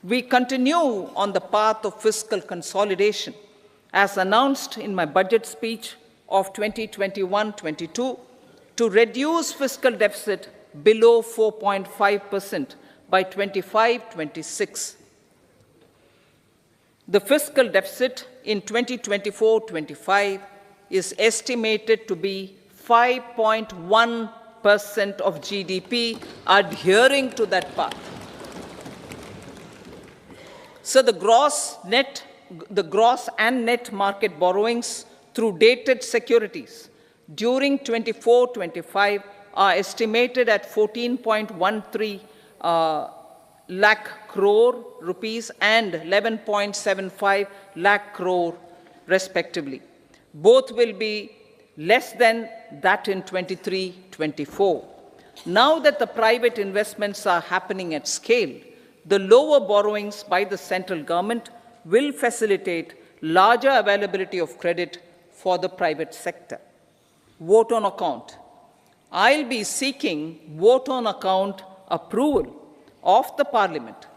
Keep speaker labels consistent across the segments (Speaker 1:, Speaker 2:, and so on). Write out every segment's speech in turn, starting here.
Speaker 1: We continue on the path of fiscal consolidation, as announced in my budget speech of 2021-22, to reduce fiscal deficit below 4.5% by 25-26. The fiscal deficit in 2024-25 is estimated to be 5.1% of GDP, adhering to that path. So the gross and net market borrowings through dated securities during 24-25 are estimated at 14.13 lakh crore rupees and 11.75 lakh crore respectively. Both will be less than that in 23-24. Now that the private investments are happening at scale, the lower borrowings by the central government will facilitate larger availability of credit for the private sector. Vote on account. I'll be seeking vote on account approval of the Parliament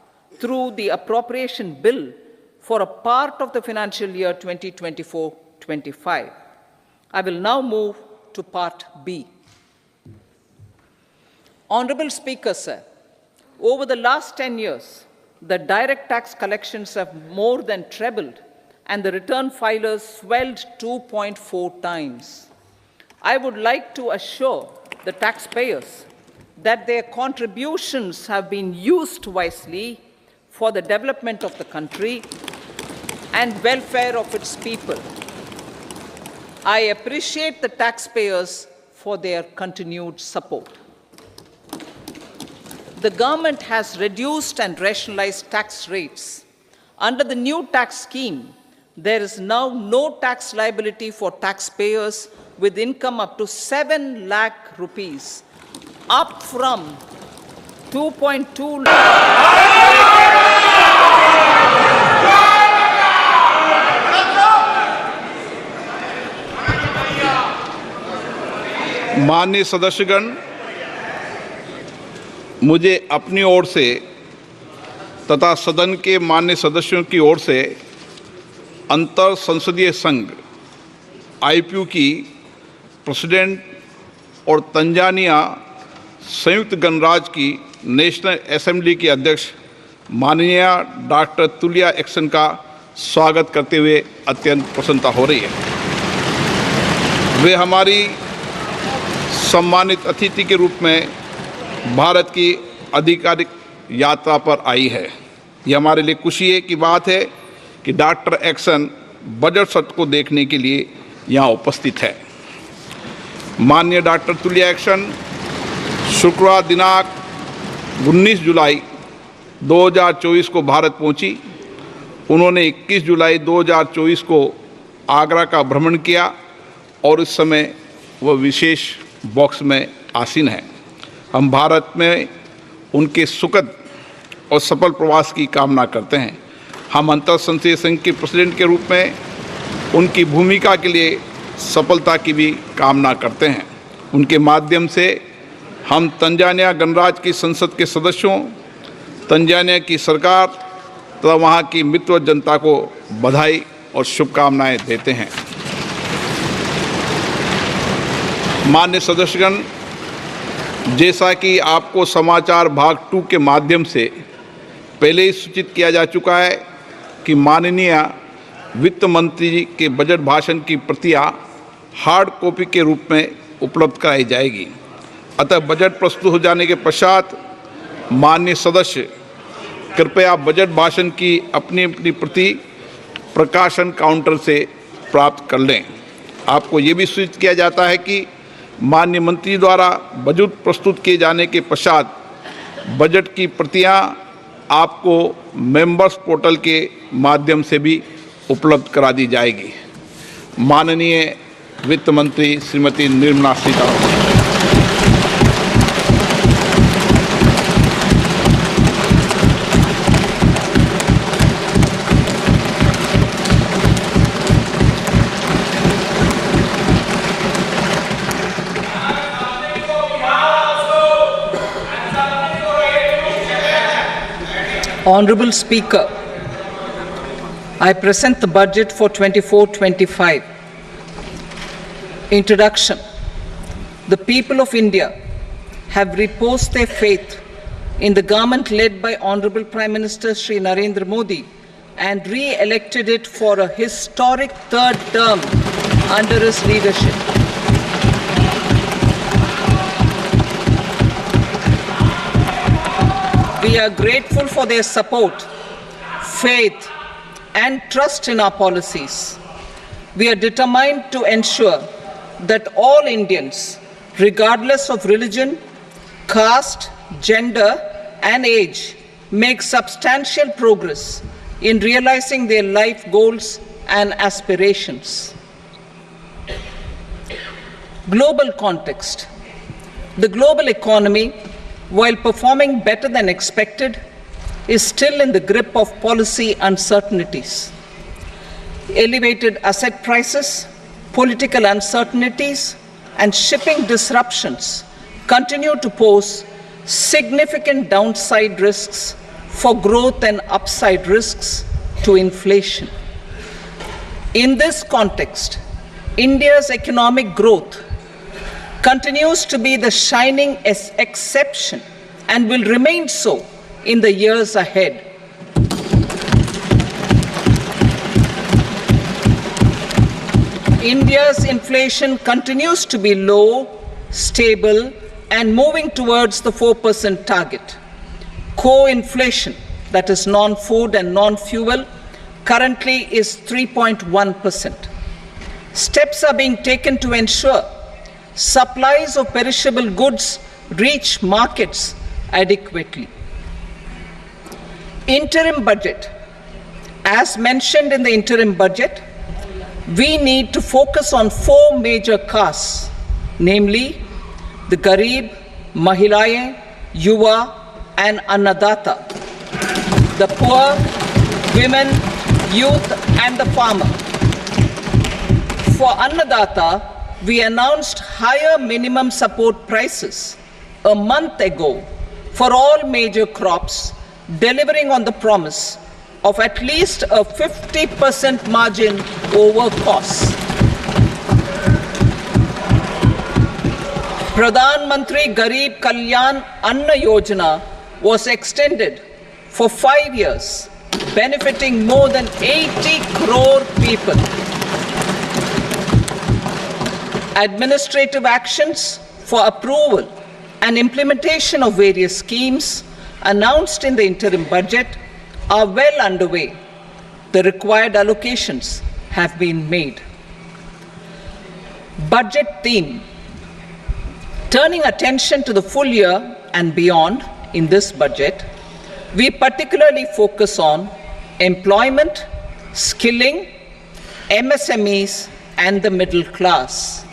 Speaker 1: through the appropriation bill for a part of the financial year 2024-25. I will now move to Part B. Honorable Speaker, sir, over the last 10 years, the direct tax collections have more than trebled and the return filers swelled 2.4 times. I would like to assure the taxpayers that their contributions have been used wisely for the development of the country and welfare of its people. I appreciate the taxpayers for their continued support. The government has reduced and rationalized tax rates. Under the new tax scheme, there is now no tax liability for taxpayers with income up to 7 lakh rupees, up from 2.2
Speaker 2: माननीय सदस्यगण, मुझे अपनी ओर से तथा सदन के माननीय सदस्यों की ओर से अंतर संसदीय संघ आईपीयू की प्रेसिडेंट और तंजानिया संयुक्त गणराज्य की नेशनल असेंबली की अध्यक्ष माननीय डॉक्टर तुलिया एक्सन का स्वागत करते हुए अत्यंत प्रसन्नता हो रही है। वे हमारी सम्मानित अतिथि के रूप में भारत की आधिकारिक यात्रा पर आई है। यह हमारे लिए खुशी की बात है कि डॉक्टर एक्सन बजट सत्र को देखने के लिए यहाँ उपस्थित है। माननीय डॉक्टर तुलिया एक्सन शुक्रवार दिनांक 19 जुलाई 2024 को भारत पहुंची। उन्होंने 21 जुलाई 2024 को आगरा का भ्रमण किया और इस समय वह विशेष बॉक्स में आसीन है। हम भारत में उनके सुखद और सफल प्रवास की कामना करते हैं। हम अंतर संसदीय संघ के प्रेसिडेंट के रूप में उनकी भूमिका के लिए सफलता की भी कामना करते हैं। उनके माध्यम से हम तंजानिया गणराज्य की संसद के सदस्यों, तंजानिया की सरकार तथा वहाँ की मित्र जनता को बधाई और शुभकामनाएं देते हैं। माननीय सदस्यगण, जैसा कि आपको समाचार भाग 2 के माध्यम से पहले ही सूचित किया जा चुका है कि माननीय वित्त मंत्री जी के बजट भाषण की प्रतियां हार्ड कॉपी के रूप में उपलब्ध कराई जाएगी। अतः बजट प्रस्तुत हो जाने के पश्चात माननीय सदस्य कृपया बजट भाषण की अपनी अपनी प्रति प्रकाशन काउंटर से प्राप्त कर लें। आपको ये भी सूचित किया जाता है कि माननीय मंत्री द्वारा बजट प्रस्तुत किए जाने के पश्चात बजट की प्रतियां आपको मेंबर्स पोर्टल के माध्यम से भी उपलब्ध करा दी जाएगी। माननीय वित्त मंत्री Shrimati Nirmala Sitharaman.
Speaker 1: Honorable Speaker, I present the budget for 24-25. Introduction. The people of India have reposed their faith in the government led by Honorable Prime Minister Shri Narendra Modi and re-elected it for a historic third term under his leadership. We are grateful for their support, faith, and trust in our policies. We are determined to ensure that all Indians, regardless of religion, caste, gender, and age, make substantial progress in realizing their life goals and aspirations. Global context. The global economy, while performing better than expected, is still in the grip of policy uncertainties. Elevated asset prices, political uncertainties, and shipping disruptions continue to pose significant downside risks for growth and upside risks to inflation. In this context, India's economic growth continues to be the shining exception and will remain so in the years ahead. India's inflation continues to be low, stable, and moving towards the 4% target. Core inflation, that is non-food and non-fuel, currently is 3.1%. Steps are being taken to ensure supplies of perishable goods reach markets adequately. Interim budget. As mentioned in the interim budget, we need to focus on 4 major castes, namely the Garib, Mahilaye, Yuva, and Annadata, the poor, women, youth, and the farmer. For Annadata, we announced higher minimum support prices a month ago for all major crops, delivering on the promise of at least a 50% margin over costs. Pradhan Mantri Garib Kalyan Anna Yojana was extended for 5 years, benefiting more than 80 crore people. Administrative actions for approval and implementation of various schemes announced in the interim budget are well underway. The required allocations have been made. Budget theme. Turning attention to the full year and beyond in this budget, we particularly focus on employment, skilling, MSMEs, and the middle class.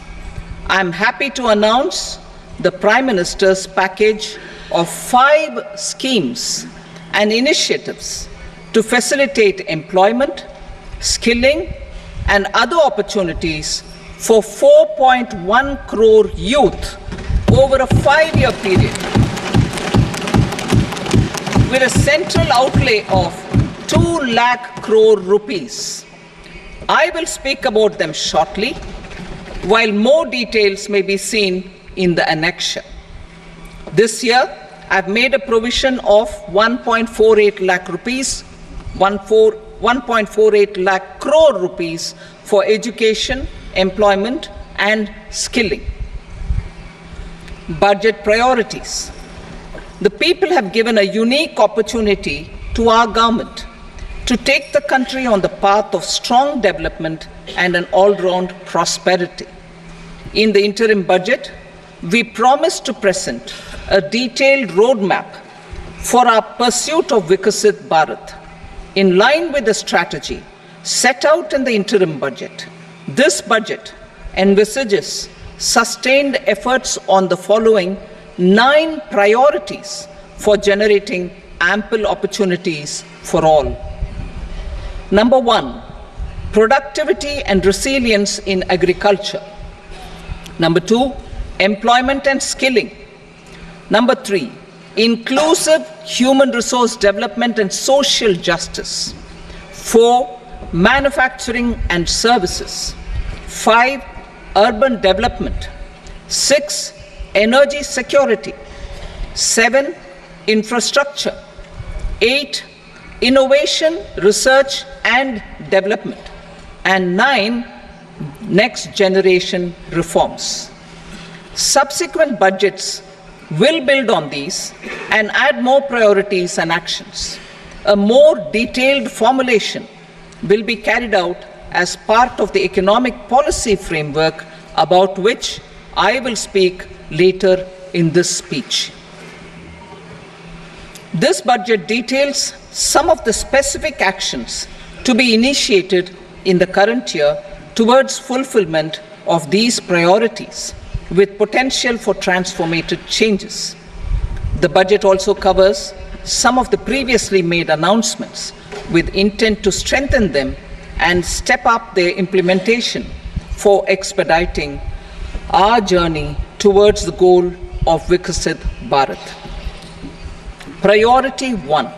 Speaker 1: I am happy to announce the Prime Minister's package of 5 schemes and initiatives to facilitate employment, skilling, and other opportunities for 4.1 crore youth over a 5-year period, with a central outlay of 2 lakh crore rupees. I will speak about them shortly, while more details may be seen in the annexure. This year, I've made a provision of 1.48 lakh rupees, 1.48 lakh crore rupees for education, employment, and skilling. Budget priorities. The people have given a unique opportunity to our government to take the country on the path of strong development and an all-round prosperity. In the interim budget, we promise to present a detailed roadmap for our pursuit of Vikasit Bharat. In line with the strategy set out in the interim budget, this budget envisages sustained efforts on the following 9 priorities for generating ample opportunities for all. Number 1, productivity and resilience in agriculture. Number 2, employment and skilling. Number 3, inclusive human resource development and social justice. 4, manufacturing and services. 5, urban development. 6, energy security. 7, infrastructure. 8, innovation, research and development. And 9, next generation reforms. Subsequent budgets will build on these and add more priorities and actions. A more detailed formulation will be carried out as part of the economic policy framework about which I will speak later in this speech. This budget details some of the specific actions to be initiated in the current year towards fulfillment of these priorities, with potential for transformative changes. The budget also covers some of the previously made announcements with intent to strengthen them and step up their implementation for expediting our journey towards the goal of Vikasit Bharat. Priority 1,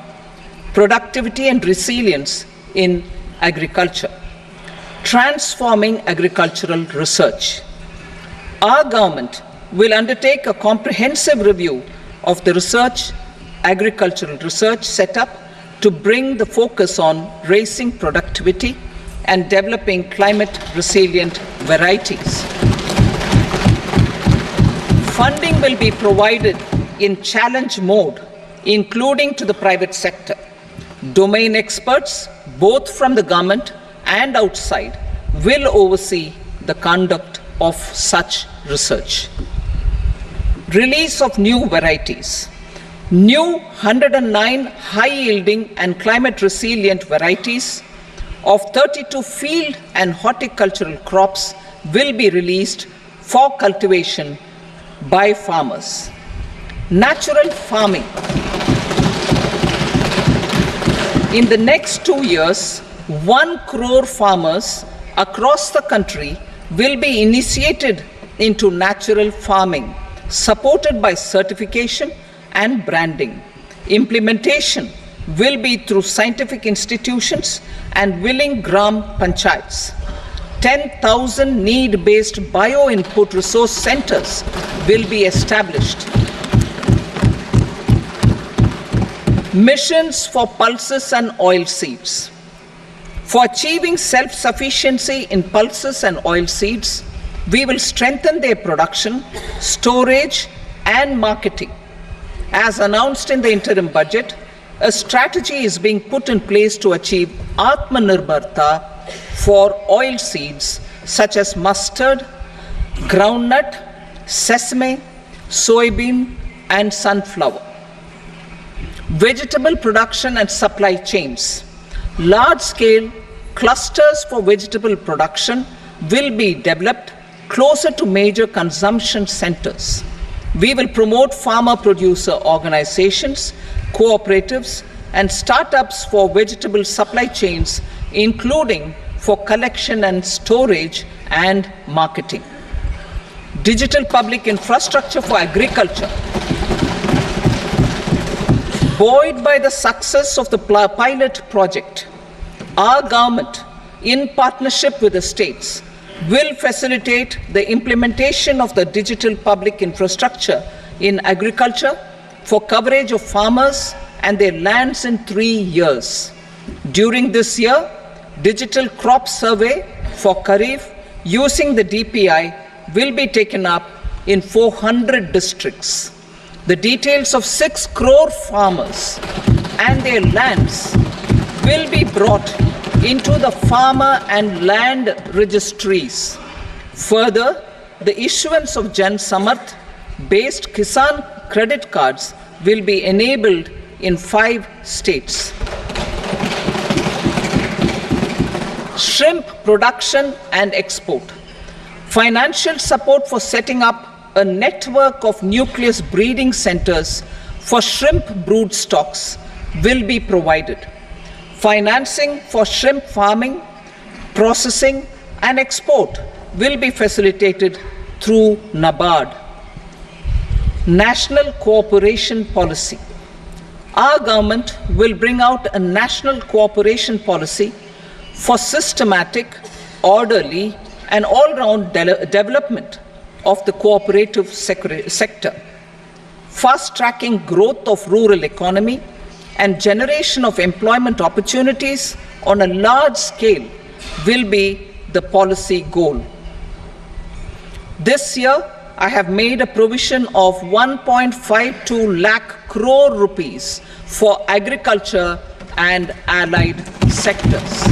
Speaker 1: productivity and resilience in agriculture. Transforming agricultural research. Our government will undertake a comprehensive review of the agricultural research setup to bring the focus on raising productivity and developing climate-resilient varieties. Funding will be provided in challenge mode, including to the private sector. Domain experts, both from the government and outside, will oversee the conduct of such research. Release of new varieties. New 109 high-yielding and climate-resilient varieties of 32 field and horticultural crops will be released for cultivation by farmers. Natural farming. In the next 2 years, 1 crore farmers across the country will be initiated into natural farming, supported by certification and branding. Implementation will be through scientific institutions and willing gram panchayats. 10,000 need-based bio-input resource centers will be established. Missions for pulses and oil seeds. For achieving self-sufficiency in pulses and oil seeds, we will strengthen their production, storage, and marketing. As announced in the interim budget, a strategy is being put in place to achieve Atmanirbharta for oil seeds such as mustard, groundnut, sesame, soybean, and sunflower. Vegetable production and supply chains. Large-scale clusters for vegetable production will be developed closer to major consumption centers. We will promote farmer-producer organizations, cooperatives, and startups for vegetable supply chains, including for collection and storage and marketing. Digital public infrastructure for agriculture. Buoyed by the success of the pilot project, our government, in partnership with the states, will facilitate the implementation of the digital public infrastructure in agriculture for coverage of farmers and their lands in 3 years. During this year, digital crop survey for Kharif using the DPI will be taken up in 400 districts. The details of 6 crore farmers and their lands will be brought into the farmer and land registries. Further, the issuance of Jan Samarth based Kisan credit cards will be enabled in 5 states. Shrimp production and export. Financial support for setting up a network of nucleus breeding centers for shrimp brood stocks will be provided. Financing for shrimp farming, processing, and export will be facilitated through NABARD. National cooperation policy. Our government will bring out a national cooperation policy for systematic, orderly, and all-round development of the cooperative sector, fast-tracking growth of rural economy and generation of employment opportunities on a large scale will be the policy goal. This year, I have made a provision of 1.52 lakh crore rupees for agriculture and allied sectors.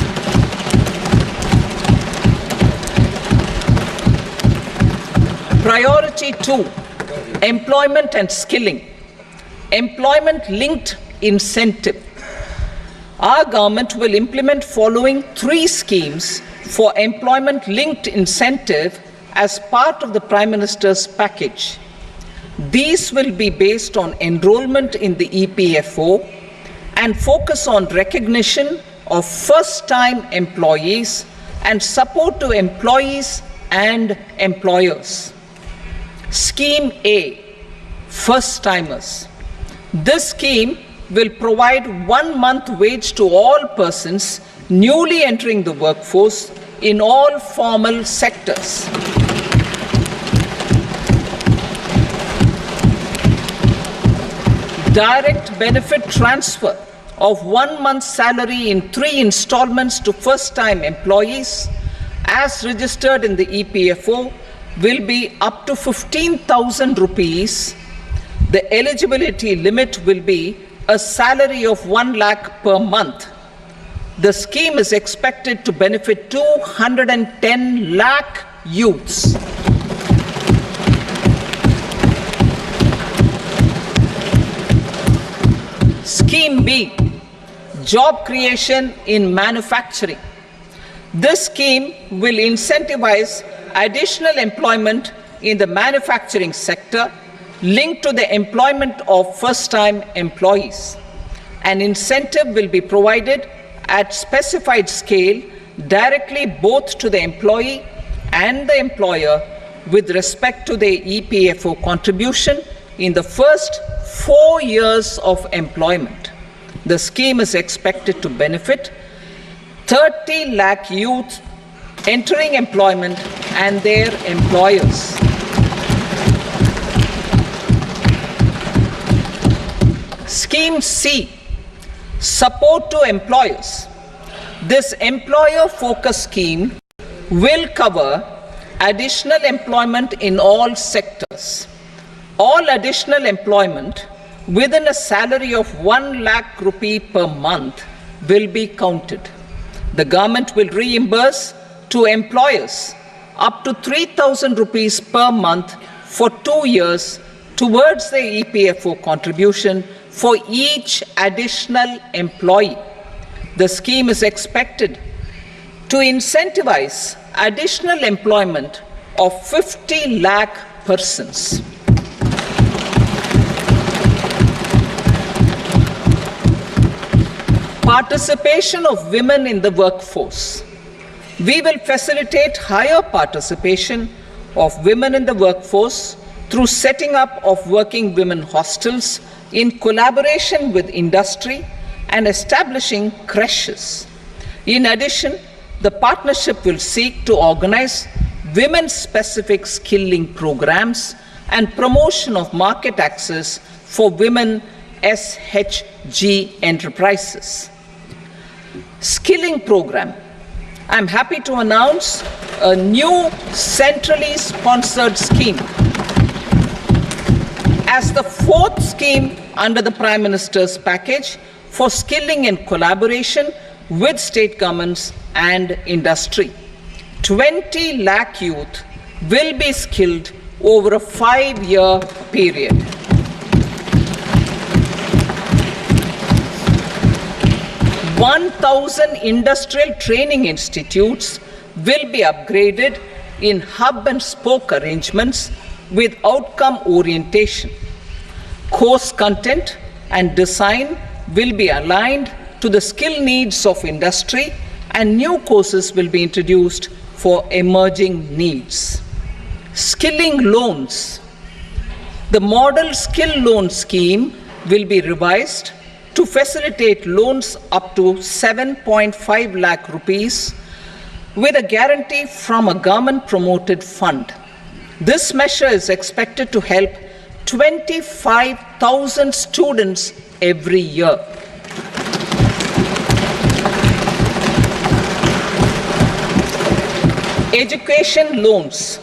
Speaker 1: Priority 2, employment and skilling. Employment-linked incentive. Our government will implement following 3 schemes for employment-linked incentive as part of the Prime Minister's package. These will be based on enrollment in the EPFO and focus on recognition of first-time employees and support to employees and employers. Scheme A, first-timers. This scheme will provide 1 month wage to all persons newly entering the workforce in all formal sectors. Direct benefit transfer of 1 month's salary in 3 installments to first-time employees as registered in the EPFO will be up to 15,000 rupees. The eligibility limit will be a salary of 1 lakh per month. The scheme is expected to benefit 210 lakh youths. Scheme B, job creation in manufacturing. This scheme will incentivize additional employment in the manufacturing sector linked to the employment of first-time employees. An incentive will be provided at specified scale directly both to the employee and the employer with respect to the EPFO contribution in the first 4 years of employment. The scheme is expected to benefit 30 lakh youth entering employment and their employers. Scheme C, support to employers. This employer-focused scheme will cover additional employment in all sectors. All additional employment within a salary of 1 lakh rupee per month will be counted. The government will reimburse to employers up to 3,000 rupees per month for 2 years towards the EPFO contribution for each additional employee. The scheme is expected to incentivize additional employment of 50 lakh persons. Participation of women in the workforce. We will facilitate higher participation of women in the workforce through setting up of working women hostels in collaboration with industry and establishing creches. In addition, the partnership will seek to organize women-specific skilling programs and promotion of market access for women SHG enterprises. Skilling program. I'm happy to announce a new centrally sponsored scheme as the 4th scheme under the Prime Minister's package for skilling in collaboration with state governments and industry. 20 lakh youth will be skilled over a 5-year period. "1,000 industrial training institutes will be upgraded in hub and spoke arrangements with outcome orientation. Course content and design will be aligned to the skill needs of industry, and new courses will be introduced for emerging needs." Skilling loans. The model skill loan scheme will be revised to facilitate loans up to 7.5 lakh rupees with a guarantee from a government-promoted fund. This measure is expected to help 25,000 students every year. Education loans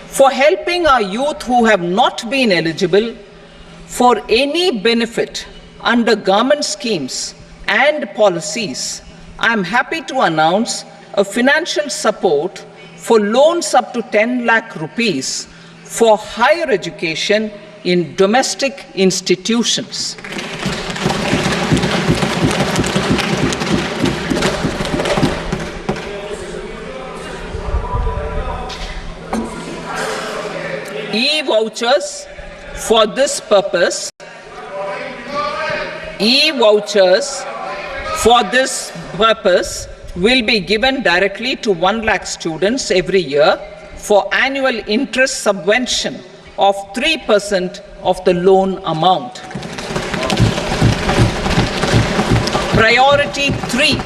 Speaker 1: for helping our youth who have not been eligible for any benefit under government schemes and policies. I am happy to announce a financial support for loans up to 10 lakh rupees for higher education in domestic institutions. E-vouchers for this purpose. E-vouchers for this purpose will be given directly to 1 lakh students every year for annual interest subvention of 3% of the loan amount. Priority 3,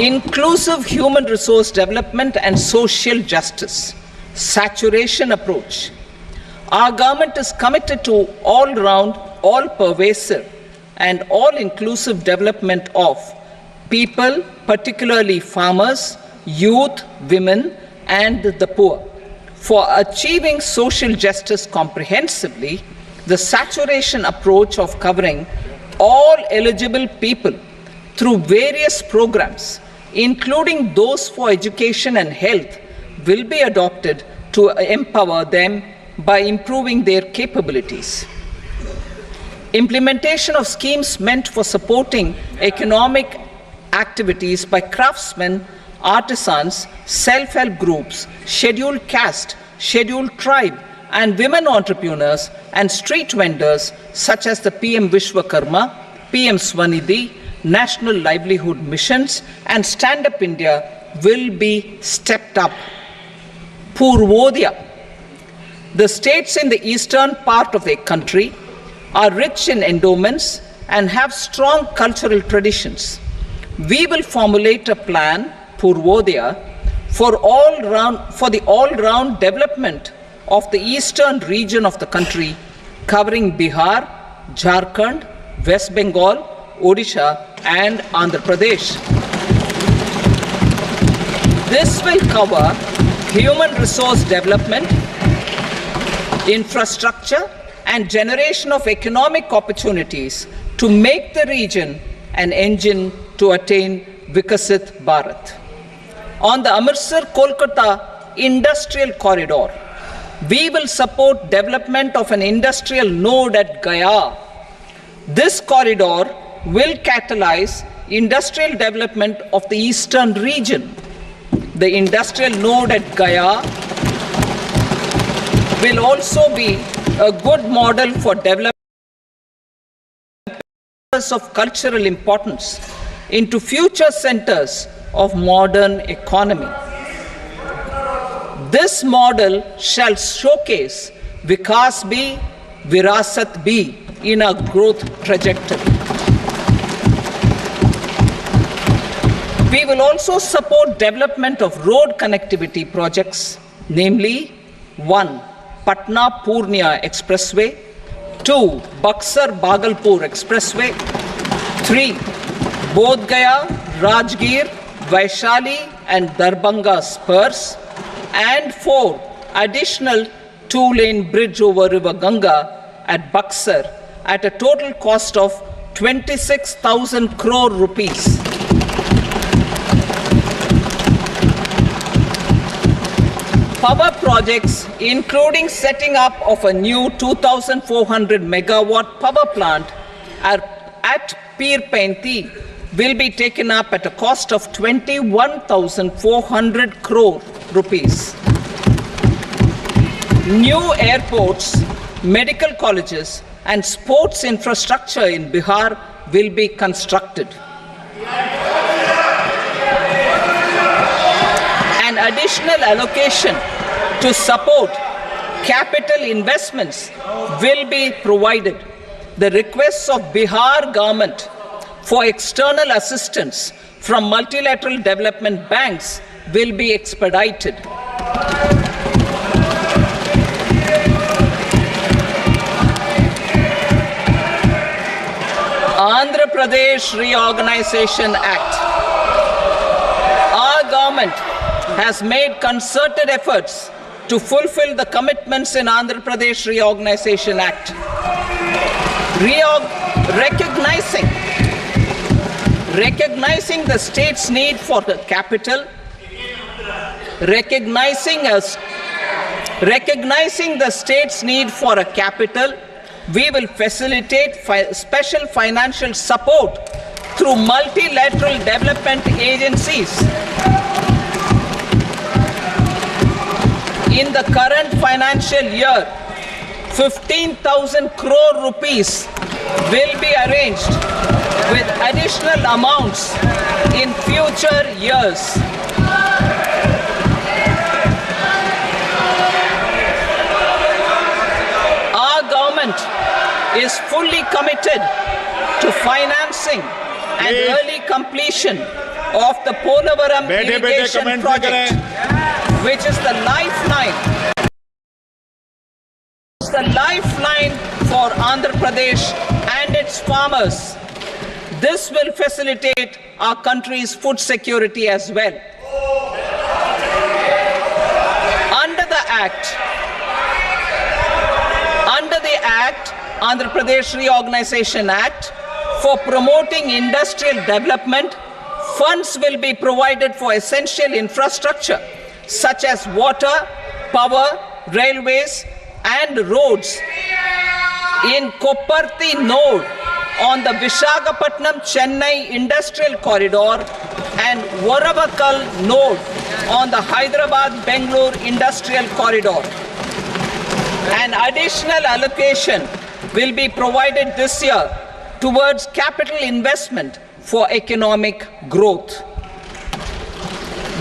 Speaker 1: inclusive human resource development and social justice. Saturation approach. Our government is committed to all-round, all-pervasive and all-inclusive development of people, particularly farmers, youth, women, and the poor. For achieving social justice comprehensively, the saturation approach of covering all eligible people through various programs, including those for education and health, will be adopted to empower them by improving their capabilities. Implementation of schemes meant for supporting economic activities by craftsmen, artisans, self-help groups, scheduled caste, scheduled tribe, and women entrepreneurs and street vendors such as the PM Vishwakarma, PM Swanidhi, National Livelihood Missions, and Stand Up India will be stepped up. Purvodaya. The states in the eastern part of the country are rich in endowments and have strong cultural traditions. We will formulate a plan, Purvodaya, for the all-round development of the eastern region of the country, covering Bihar, Jharkhand, West Bengal, Odisha, and Andhra Pradesh. This will cover human resource development, infrastructure, and generation of economic opportunities to make the region an engine to attain Vikasit Bharat. On the Amritsar-Kolkata Industrial Corridor, we will support development of an industrial node at Gaya. This corridor will catalyze industrial development of the eastern region. The industrial node at Gaya will also be a good model for development of cultural importance into future centers of modern economy. This model shall showcase Vikas B, Virasat B in our growth trajectory. We will also support development of road connectivity projects, namely 1. Patna-Purnia Expressway, 2. Buxar-Bhagalpur Expressway, 3. Bodh Gaya, Rajgir, Vaishali and Darbhanga spurs, and 4. Additional 2-lane bridge over River Ganga at Buxar at a total cost of 26,000 crore rupees. Power projects, including setting up of a new 2,400 megawatt power plant at Pir Painti, will be taken up at a cost of 21,400 crore rupees. New airports, medical colleges, and sports infrastructure in Bihar will be constructed. An additional allocation to support capital investments will be provided. the requests of Bihar government for external assistance from multilateral development banks will be expedited. Andhra Pradesh Reorganization Act. Our government has made concerted efforts to fulfill the commitments in Andhra Pradesh Reorganization Act. Recognizing the state's need for the capital, recognizing the state's need for a capital, we will facilitate special financial support through multilateral development agencies. In the current financial year, 15,000 crore rupees will be arranged with additional amounts in future years. Our government is fully committed to financing and early completion of the Polavaram irrigation project, which is the lifeline for Andhra Pradesh and its farmers. This will facilitate our country's food security as well. Under the Act, Andhra Pradesh Reorganization Act, for promoting industrial development, funds will be provided for essential infrastructure such as water, power, railways, and roads in Kopparthi node on the Visakhapatnam-Chennai industrial corridor and Varavakal node on the Hyderabad-Bengaluru industrial corridor. An additional allocation will be provided this year towards capital investment for economic growth.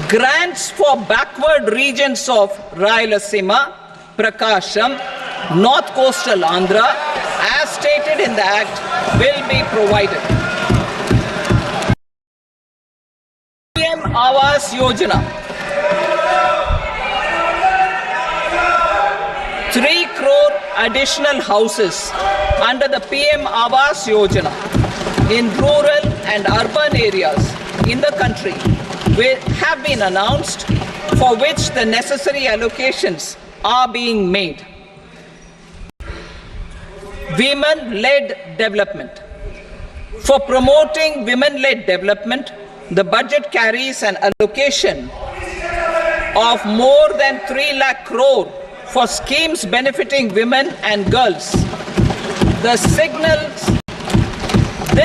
Speaker 1: Grants for backward regions of Rayalaseema, Prakasham, North Coastal Andhra, as stated in the Act, will be provided. PM Awas Yojana. 3 crore additional houses under the PM Awas Yojana in rural and urban areas in the country have been announced, for which the necessary allocations are being made. Women-led development. For promoting women-led development, the budget carries an allocation of more than 3 lakh crore for schemes benefiting women and girls. This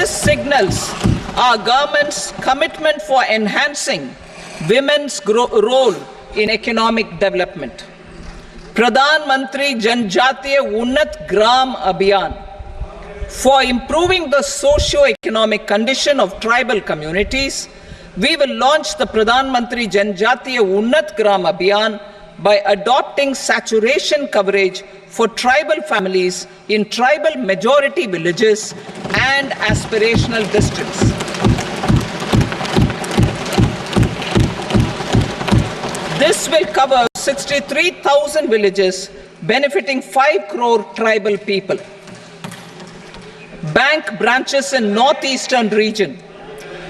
Speaker 1: signals our government's commitment for enhancing women's role in economic development. Pradhan Mantri Janjatiya Unnat Gram Abhiyan. For improving the socio-economic condition of tribal communities, we will launch the Pradhan Mantri Janjatiya Unnat Gram Abhiyan by adopting saturation coverage for tribal families in tribal majority villages and aspirational districts. This will cover 63,000 villages, benefiting 5 crore tribal people. Bank branches in northeastern region.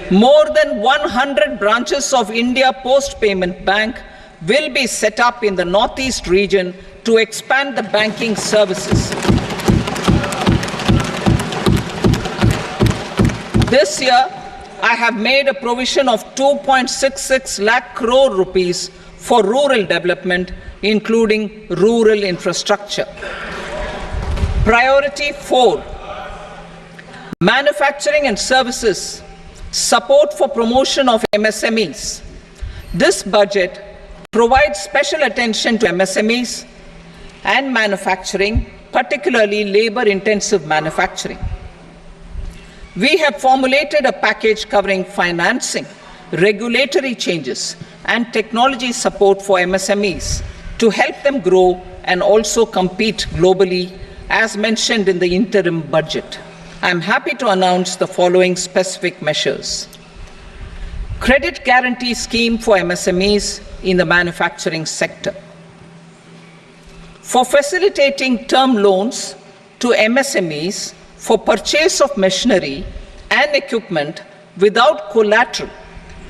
Speaker 1: More than 100 branches of India Post Payment Bank will be set up in the northeast region to expand the banking services. This year, I have made a provision of 2.66 lakh crore rupees for rural development, including rural infrastructure. Priority 4, manufacturing and services, support for promotion of MSMEs. This budget provides special attention to MSMEs and manufacturing, particularly labor-intensive manufacturing. We have formulated a package covering financing, regulatory changes, and technology support for MSMEs to help them grow and also compete globally as mentioned in the interim budget. I am happy to announce the following specific measures. Credit guarantee scheme for MSMEs in the manufacturing sector. For facilitating term loans to MSMEs for purchase of machinery and equipment without collateral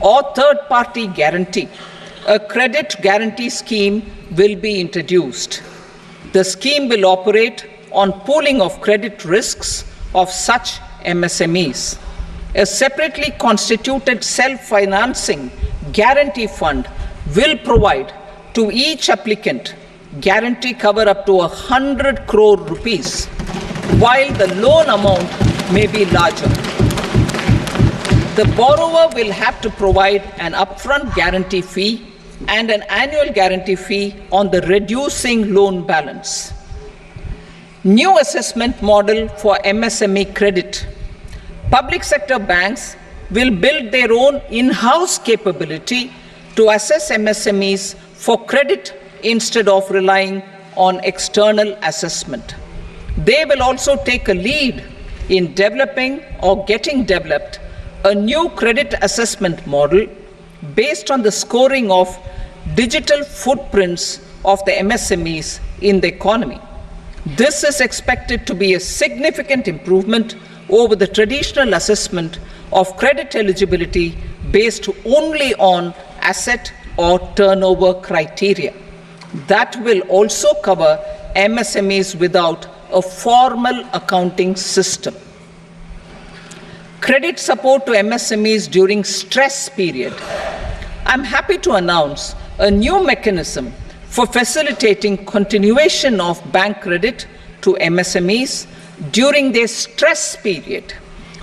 Speaker 1: or third-party guarantee, a credit guarantee scheme will be introduced. The scheme will operate on pooling of credit risks of such MSMEs. A separately constituted self-financing guarantee fund will provide to each applicant guarantee cover up to 100 crore rupees, while the loan amount may be larger. The borrower will have to provide an upfront guarantee fee and an annual guarantee fee on the reducing loan balance. New assessment model for MSME credit. Public sector banks will build their own in-house capability to assess MSMEs for credit instead of relying on external assessment. They will also take a lead in developing or getting developed a new credit assessment model based on the scoring of digital footprints of the MSMEs in the economy. This is expected to be a significant improvement over the traditional assessment of credit eligibility based only on asset or turnover criteria. That will also cover MSMEs without a formal accounting system. Credit support to MSMEs during stress period. I'm happy to announce a new mechanism for facilitating continuation of bank credit to MSMEs during their stress period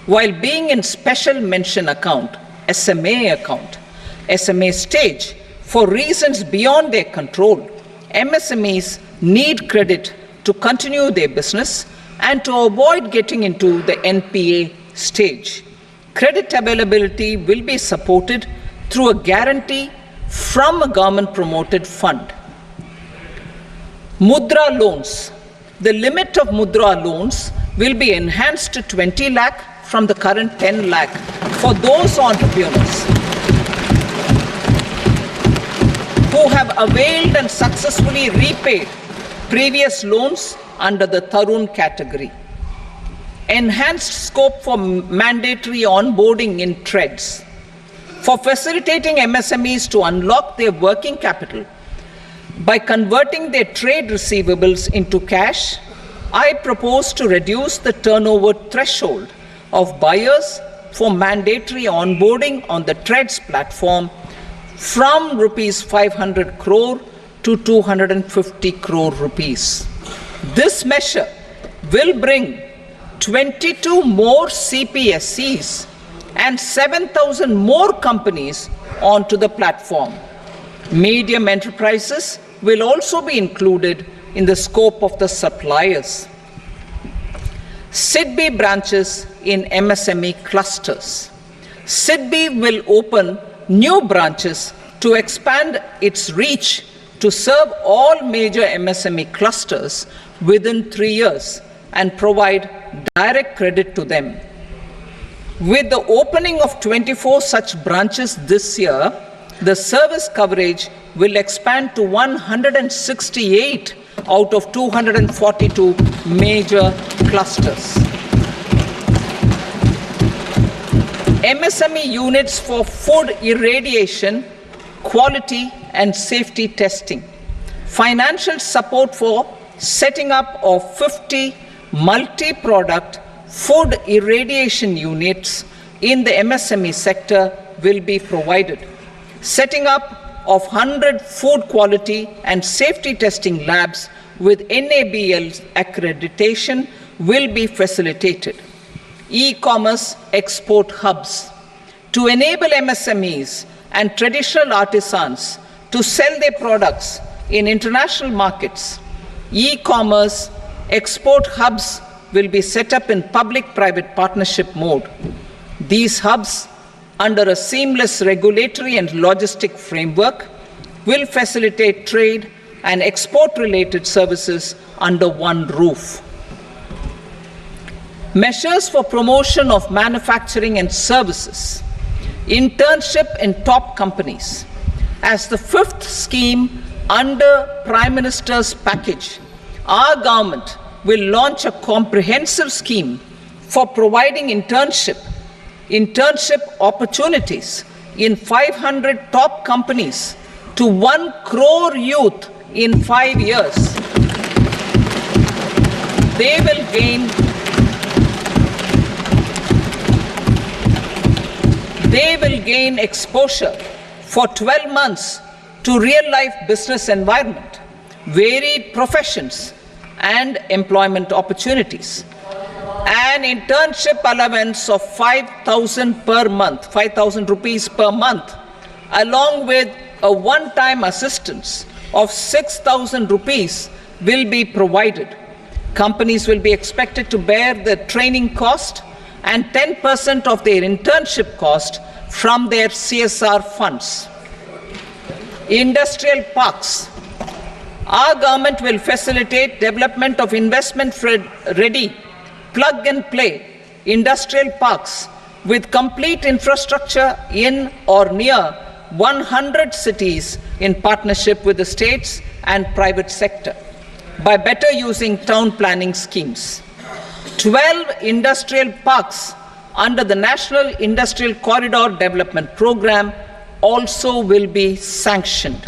Speaker 1: while being in special mention account, SMA stage, for reasons beyond their control. MSMEs need credit to continue their business and to avoid getting into the NPA stage. Credit availability will be supported through a guarantee from a government-promoted fund. Mudra loans. The limit of Mudra loans will be enhanced to 20 lakh from the current 10 lakh for those entrepreneurs who have availed and successfully repaid previous loans under the Tarun category. Enhanced scope for mandatory onboarding in trades. For facilitating MSMEs to unlock their working capital by converting their trade receivables into cash, I propose to reduce the turnover threshold of buyers for mandatory onboarding on the trades platform from rupees 500 crore to 250 crore rupees. This measure will bring 22 more CPSCs and 7,000 more companies onto the platform. Medium enterprises will also be included in the scope of the suppliers. SIDBI branches in MSME clusters. SIDBI will open new branches to expand its reach to serve all major MSME clusters within 3 years and provide direct credit to them. With the opening of 24 such branches this year, the service coverage will expand to 168 out of 242 major clusters. MSME units for food irradiation, quality and safety testing. Financial support for setting up of 50 multi-product food irradiation units in the MSME sector will be provided. Setting up of 100 food quality and safety testing labs with NABL accreditation will be facilitated. E-commerce export hubs. To enable MSMEs and traditional artisans to sell their products in international markets, e-commerce export hubs will be set up in public-private partnership mode. These hubs, under a seamless regulatory and logistic framework, will facilitate trade and export-related services under one roof. Measures for promotion of manufacturing and services. Internship in top companies. As the fifth scheme under Prime Minister's package, our government will launch a comprehensive scheme for providing internship opportunities in 500 top companies to 1 crore youth in 5 years. They will gain exposure for 12 months to real-life business environment, varied professions, and employment opportunities. An internship allowance of 5,000 per month, 5,000 rupees per month, along with a one-time assistance of 6,000 rupees will be provided. Companies will be expected to bear the training cost and 10% of their internship cost from their CSR funds. Industrial parks. Our government will facilitate development of investment-ready, plug-and-play industrial parks with complete infrastructure in or near 100 cities in partnership with the states and private sector by better using town planning schemes. 12 industrial parks under the National Industrial Corridor Development Program also will be sanctioned.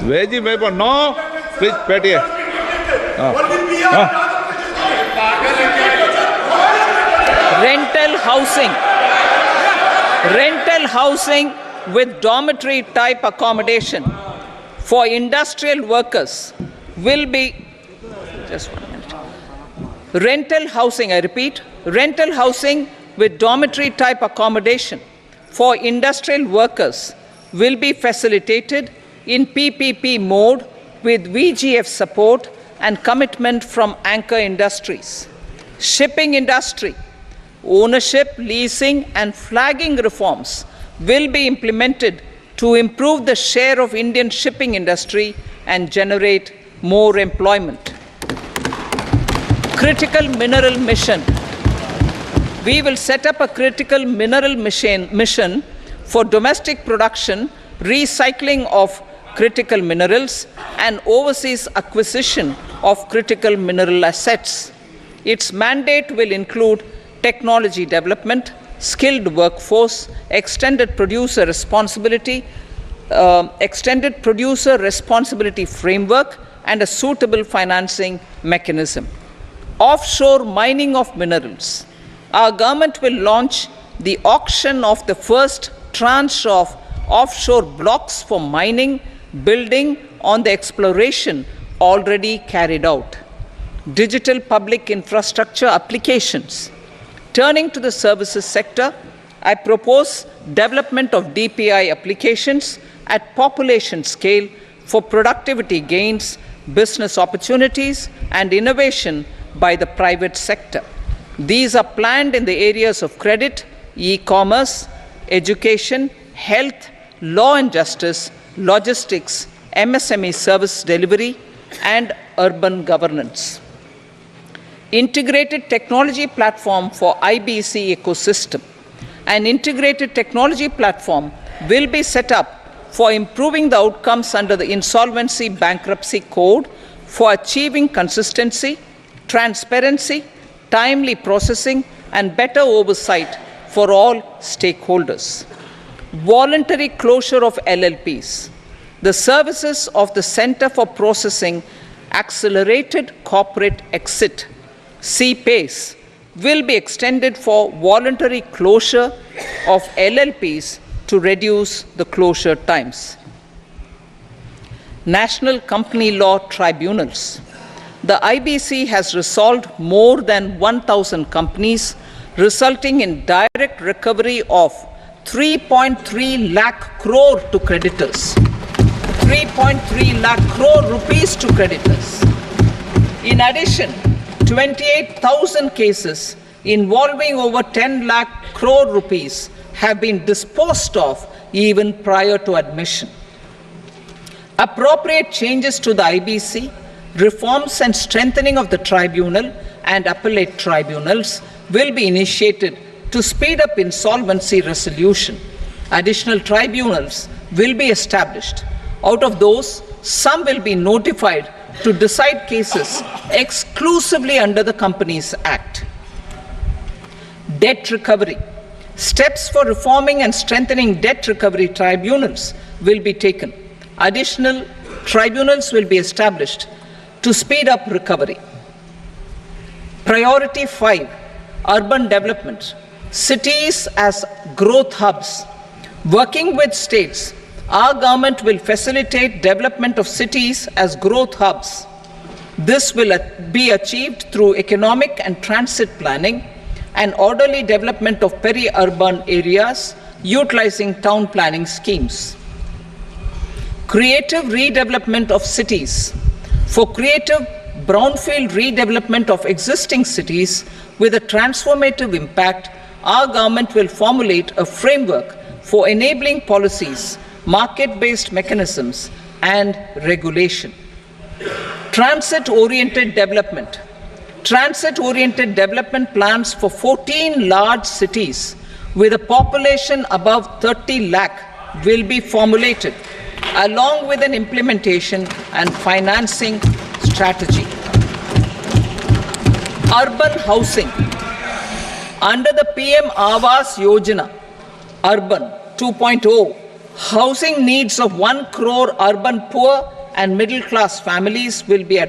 Speaker 2: Veji paper, no. Please, Petty.
Speaker 1: Rental housing with dormitory type accommodation for industrial workers will be, just 1 minute. Rental housing, I repeat, rental housing with dormitory type accommodation for industrial workers will be facilitated in PPP mode with VGF support and commitment from anchor industries. Shipping industry, ownership, leasing and flagging reforms will be implemented to improve the share of Indian shipping industry and generate more employment. Critical mineral mission. We will set up a critical mineral mission for domestic production, recycling of critical minerals and overseas acquisition of critical mineral assets. Its mandate will include technology development, skilled workforce, extended producer responsibility framework, and a suitable financing mechanism. Offshore mining of minerals. Our government will launch the auction of the first tranche of offshore blocks for mining, building on the exploration already carried out. Digital public infrastructure applications. Turning to the services sector, I propose development of DPI applications at population scale for productivity gains, business opportunities, and innovation by the private sector. These are planned in the areas of credit, e-commerce, education, health, law and justice, logistics, MSME service delivery, and urban governance. Integrated technology platform for IBC ecosystem. An integrated technology platform will be set up for improving the outcomes under the Insolvency Bankruptcy Code for achieving consistency, transparency, timely processing, and better oversight for all stakeholders. Voluntary closure of LLPs. The services of the Center for Processing Accelerated Corporate Exit, CPACE, will be extended for voluntary closure of LLPs to reduce the closure times. National Company Law Tribunals. The IBC has resolved more than 1,000 companies, resulting in direct recovery of 3.3 lakh crore to creditors. 3.3 lakh crore rupees to creditors. In addition, 28,000 cases involving over 10 lakh crore rupees have been disposed of even prior to admission. Appropriate changes to the IBC, reforms and strengthening of the tribunal and appellate tribunals will be initiated to speed up insolvency resolution. Additional tribunals will be established. Out of those, some will be notified to decide cases exclusively under the Companies Act. Debt recovery. Steps for reforming and strengthening debt recovery tribunals will be taken. Additional tribunals will be established to speed up recovery. Priority 5, urban development. Cities as growth hubs. Working with states, our government will facilitate development of cities as growth hubs. This will be achieved through economic and transit planning and orderly development of peri-urban areas utilizing town planning schemes. Creative redevelopment of cities. For creative brownfield redevelopment of existing cities with a transformative impact, our government will formulate a framework for enabling policies, market-based mechanisms, and regulation. Transit-oriented development. Transit-oriented development plans for 14 large cities with a population above 30 lakh will be formulated, along with an implementation and financing strategy. Urban housing. Under the PM Awas Yojana, Urban 2.0, housing needs of 1 crore urban poor and middle class families will be